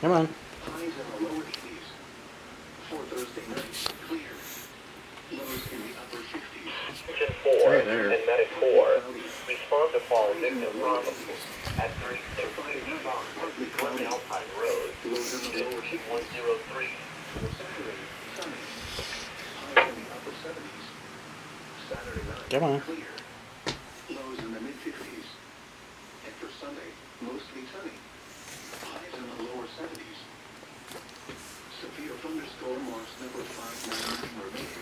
Come on. Highs in the lower 80s. For Thursday night, clear. Lows in the upper 50s. Engine 4 Right there. and Medic 4 respond to fallen victim problems at 3665 Glen Alpine Road. Lows in the lower 50s. 103. For Saturday, sunny. Highs in the upper 70s. Saturday night, Come on. clear. Lows in the mid-50s. And for Sunday, mostly sunny. Highs in the lower 70s. Severe thunderstorm marks number 599 remains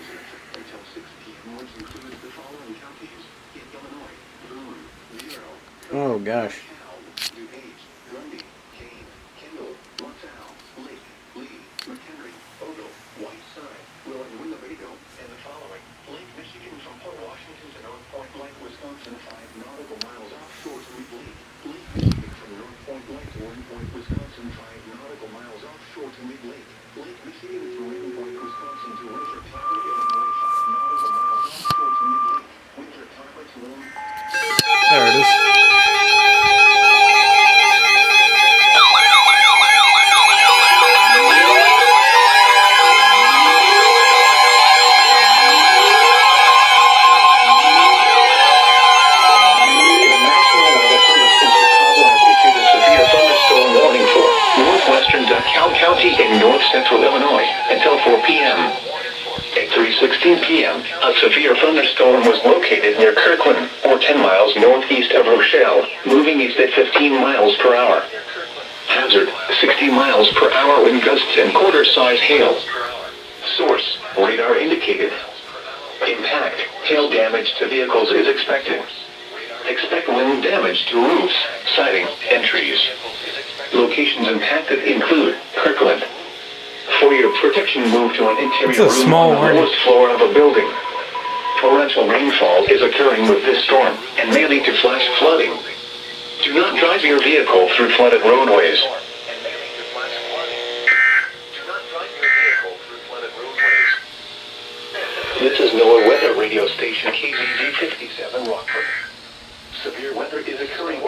until 6 p.m., which includes the following counties in Illinois: Boone, Vero, Oh gosh. DeKalb, DuPage, Grundy, Kane, Kendall, Montal, Lake, Lee, McHenry, Ogle, Whiteside, Will and Winnebago, and the following: Lake Michigan from Port Washington to North Point Lake, Wisconsin, 5 nautical miles offshore to Mead Lake. Lake Michigan from North Point Lake to Warren Point, Wisconsin, 5 nautical miles offshore to Mead Lake. Lake Michigan from Warren Point, Wisconsin to Winter Tower, Illinois, 5 nautical miles offshore to Mead Lake. Winter Tower to Warren. There it is. Northwestern Dekalb County in north central Illinois until 4 p.m. At 3:16 p.m., a severe thunderstorm was located near Kirkland, or 10 miles northeast of Rochelle, moving east at 15 miles per hour. Hazard, 60 miles per hour wind gusts and quarter-size hail. Source, radar indicated. Impact, hail damage to vehicles is expected. Expect wind damage to roofs, siding, and trees. Locations impacted include Kirkland. For your protection, move to an interior room on the lowest floor of a building. Torrential rainfall is occurring with this storm and may lead to flash flooding. Do not drive your vehicle through flooded roadways. This is Noaa Weather Radio Station KZG 57 Rockford. Severe weather is occurring.